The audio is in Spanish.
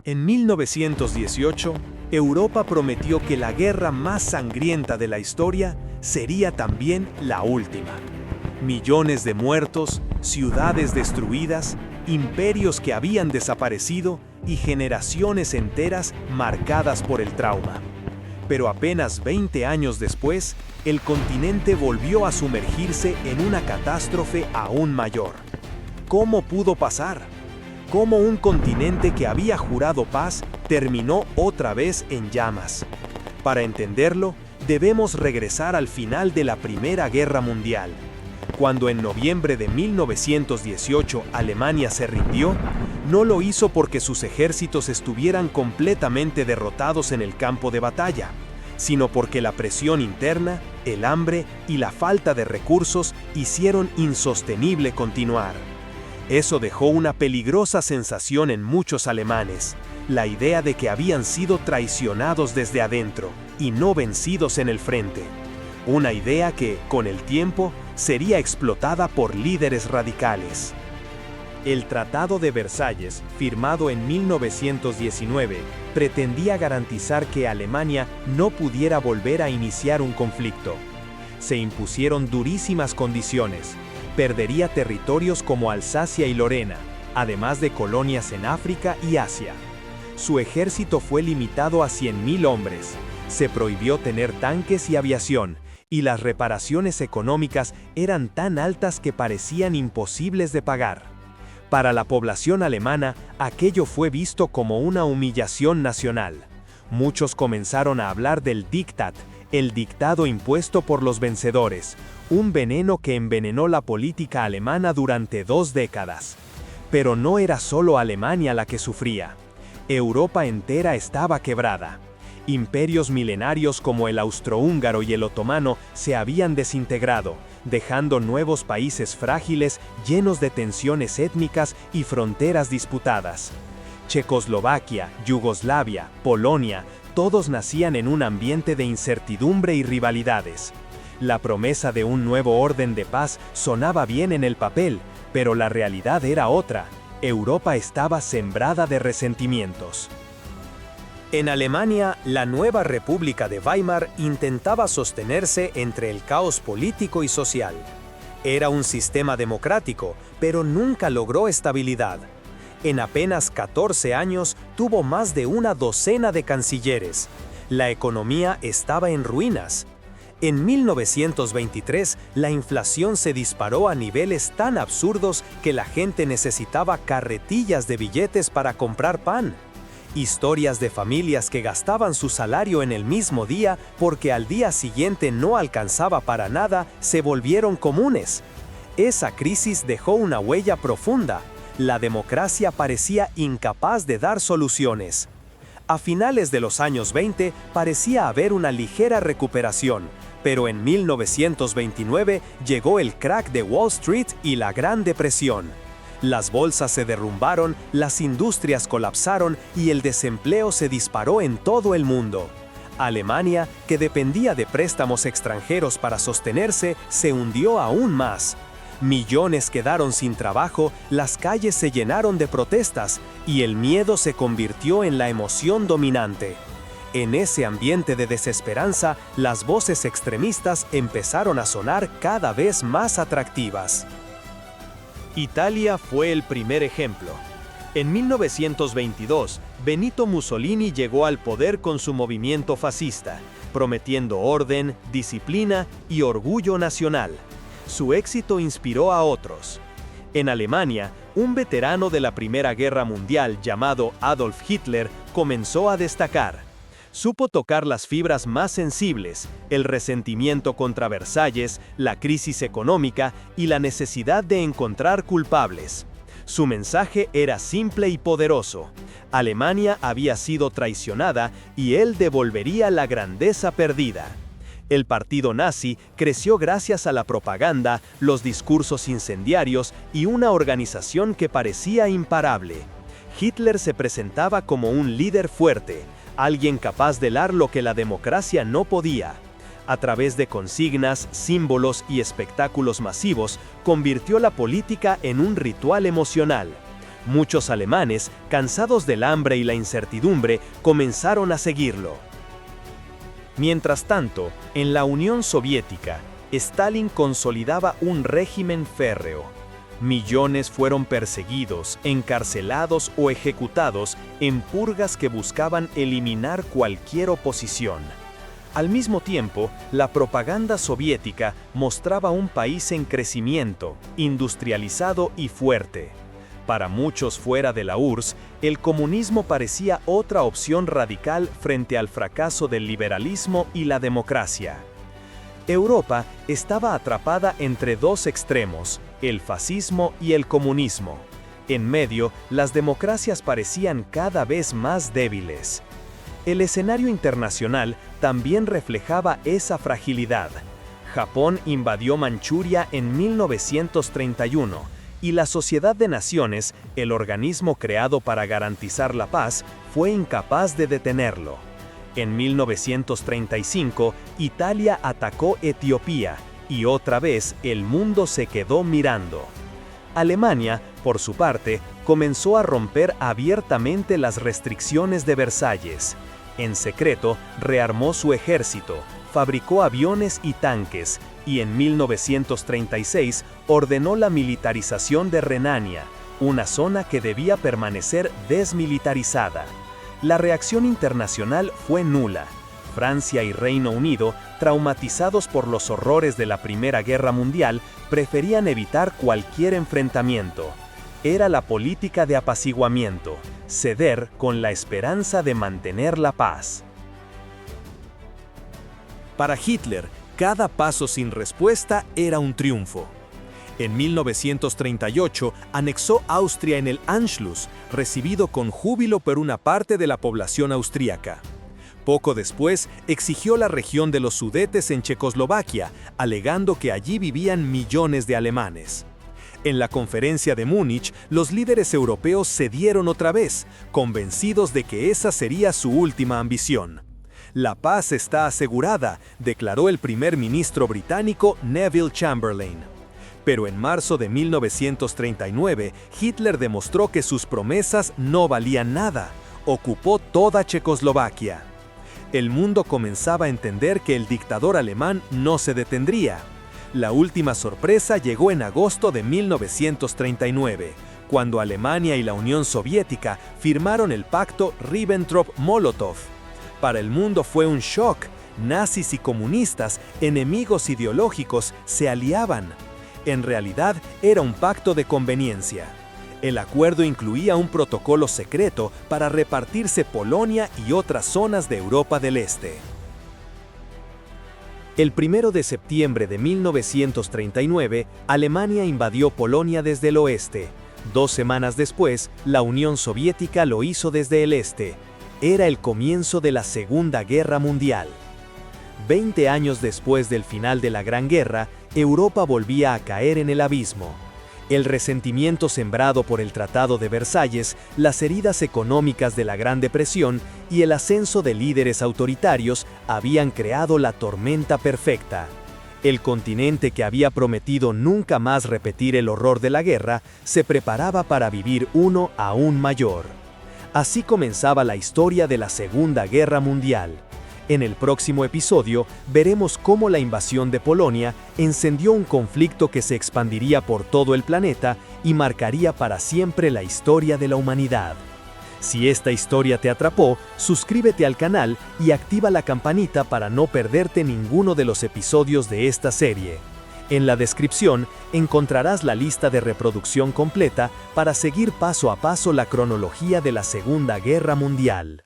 En 1918, Europa prometió que la guerra más sangrienta de la historia sería también la última. Millones de muertos, ciudades destruidas, imperios que habían desaparecido y generaciones enteras marcadas por el trauma. Pero apenas 20 años después, el continente volvió a sumergirse en una catástrofe aún mayor. ¿Cómo pudo pasar? ¿Cómo un continente que había jurado paz terminó otra vez en llamas? Para entenderlo, debemos regresar al final de la Primera Guerra Mundial. Cuando en noviembre de 1918 Alemania se rindió, no lo hizo porque sus ejércitos estuvieran completamente derrotados en el campo de batalla, sino porque la presión interna, el hambre y la falta de recursos hicieron insostenible continuar. Eso dejó una peligrosa sensación en muchos alemanes, la idea de que habían sido traicionados desde adentro y no vencidos en el frente. Una idea que, con el tiempo, sería explotada por líderes radicales. El Tratado de Versalles, firmado en 1919, pretendía garantizar que Alemania no pudiera volver a iniciar un conflicto. Se impusieron durísimas condiciones. Perdería territorios como Alsacia y Lorena, además de colonias en África y Asia. Su ejército fue limitado a 100.000 hombres. Se prohibió tener tanques y aviación, y las reparaciones económicas eran tan altas que parecían imposibles de pagar. Para la población alemana, aquello fue visto como una humillación nacional. Muchos comenzaron a hablar del Diktat, el dictado impuesto por los vencedores, un veneno que envenenó la política alemana durante 2 décadas. Pero no era solo Alemania la que sufría. Europa entera estaba quebrada. Imperios milenarios como el austrohúngaro y el otomano se habían desintegrado, dejando nuevos países frágiles llenos de tensiones étnicas y fronteras disputadas. Checoslovaquia, Yugoslavia, Polonia, todos nacían en un ambiente de incertidumbre y rivalidades. La promesa de un nuevo orden de paz sonaba bien en el papel, pero la realidad era otra. Europa estaba sembrada de resentimientos. En Alemania, la nueva República de Weimar intentaba sostenerse entre el caos político y social. Era un sistema democrático, pero nunca logró estabilidad. En apenas 14 años tuvo más de una docena de cancilleres. La economía estaba en ruinas. En 1923, la inflación se disparó a niveles tan absurdos que la gente necesitaba carretillas de billetes para comprar pan. Historias de familias que gastaban su salario en el mismo día porque al día siguiente no alcanzaba para nada se volvieron comunes. Esa crisis dejó una huella profunda. La democracia parecía incapaz de dar soluciones. A finales de los años 20 parecía haber una ligera recuperación, pero en 1929 llegó el crack de Wall Street y la Gran Depresión. Las bolsas se derrumbaron, las industrias colapsaron y el desempleo se disparó en todo el mundo. Alemania, que dependía de préstamos extranjeros para sostenerse, se hundió aún más. Millones quedaron sin trabajo, las calles se llenaron de protestas y el miedo se convirtió en la emoción dominante. En ese ambiente de desesperanza, las voces extremistas empezaron a sonar cada vez más atractivas. Italia fue el primer ejemplo. En 1922, Benito Mussolini llegó al poder con su movimiento fascista, prometiendo orden, disciplina y orgullo nacional. Su éxito inspiró a otros. En Alemania, un veterano de la Primera Guerra Mundial llamado Adolf Hitler comenzó a destacar. Supo tocar las fibras más sensibles, el resentimiento contra Versalles, la crisis económica y la necesidad de encontrar culpables. Su mensaje era simple y poderoso. Alemania había sido traicionada y él devolvería la grandeza perdida. El partido nazi creció gracias a la propaganda, los discursos incendiarios y una organización que parecía imparable. Hitler se presentaba como un líder fuerte, alguien capaz de dar lo que la democracia no podía. A través de consignas, símbolos y espectáculos masivos, convirtió la política en un ritual emocional. Muchos alemanes, cansados del hambre y la incertidumbre, comenzaron a seguirlo. Mientras tanto, en la Unión Soviética, Stalin consolidaba un régimen férreo. Millones fueron perseguidos, encarcelados o ejecutados en purgas que buscaban eliminar cualquier oposición. Al mismo tiempo, la propaganda soviética mostraba un país en crecimiento, industrializado y fuerte. Para muchos fuera de la URSS, el comunismo parecía otra opción radical frente al fracaso del liberalismo y la democracia. Europa estaba atrapada entre dos extremos, el fascismo y el comunismo. En medio, las democracias parecían cada vez más débiles. El escenario internacional también reflejaba esa fragilidad. Japón invadió Manchuria en 1931, y la Sociedad de Naciones, el organismo creado para garantizar la paz, fue incapaz de detenerlo. En 1935, Italia atacó Etiopía, y otra vez el mundo se quedó mirando. Alemania, por su parte, comenzó a romper abiertamente las restricciones de Versalles. En secreto, rearmó su ejército, fabricó aviones y tanques, y en 1936 ordenó la militarización de Renania, una zona que debía permanecer desmilitarizada. La reacción internacional fue nula. Francia y Reino Unido, traumatizados por los horrores de la Primera Guerra Mundial, preferían evitar cualquier enfrentamiento. Era la política de apaciguamiento, ceder con la esperanza de mantener la paz. Para Hitler, cada paso sin respuesta era un triunfo. En 1938 anexó Austria en el Anschluss, recibido con júbilo por una parte de la población austríaca. Poco después, exigió la región de los Sudetes en Checoslovaquia, alegando que allí vivían millones de alemanes. En la conferencia de Múnich, los líderes europeos cedieron otra vez, convencidos de que esa sería su última ambición. La paz está asegurada, declaró el primer ministro británico Neville Chamberlain. Pero en marzo de 1939, Hitler demostró que sus promesas no valían nada. Ocupó toda Checoslovaquia. El mundo comenzaba a entender que el dictador alemán no se detendría. La última sorpresa llegó en agosto de 1939, cuando Alemania y la Unión Soviética firmaron el pacto Ribbentrop-Molotov. Para el mundo fue un shock. Nazis y comunistas, enemigos ideológicos, se aliaban. En realidad, era un pacto de conveniencia. El acuerdo incluía un protocolo secreto para repartirse Polonia y otras zonas de Europa del Este. El 1 de septiembre de 1939, Alemania invadió Polonia desde el oeste. 2 semanas después, la Unión Soviética lo hizo desde el este. Era el comienzo de la Segunda Guerra Mundial. 20 años después del final de la Gran Guerra, Europa volvía a caer en el abismo. El resentimiento sembrado por el Tratado de Versalles, las heridas económicas de la Gran Depresión y el ascenso de líderes autoritarios habían creado la tormenta perfecta. El continente que había prometido nunca más repetir el horror de la guerra, se preparaba para vivir uno aún mayor. Así comenzaba la historia de la Segunda Guerra Mundial. En el próximo episodio veremos cómo la invasión de Polonia encendió un conflicto que se expandiría por todo el planeta y marcaría para siempre la historia de la humanidad. Si esta historia te atrapó, suscríbete al canal y activa la campanita para no perderte ninguno de los episodios de esta serie. En la descripción encontrarás la lista de reproducción completa para seguir paso a paso la cronología de la Segunda Guerra Mundial.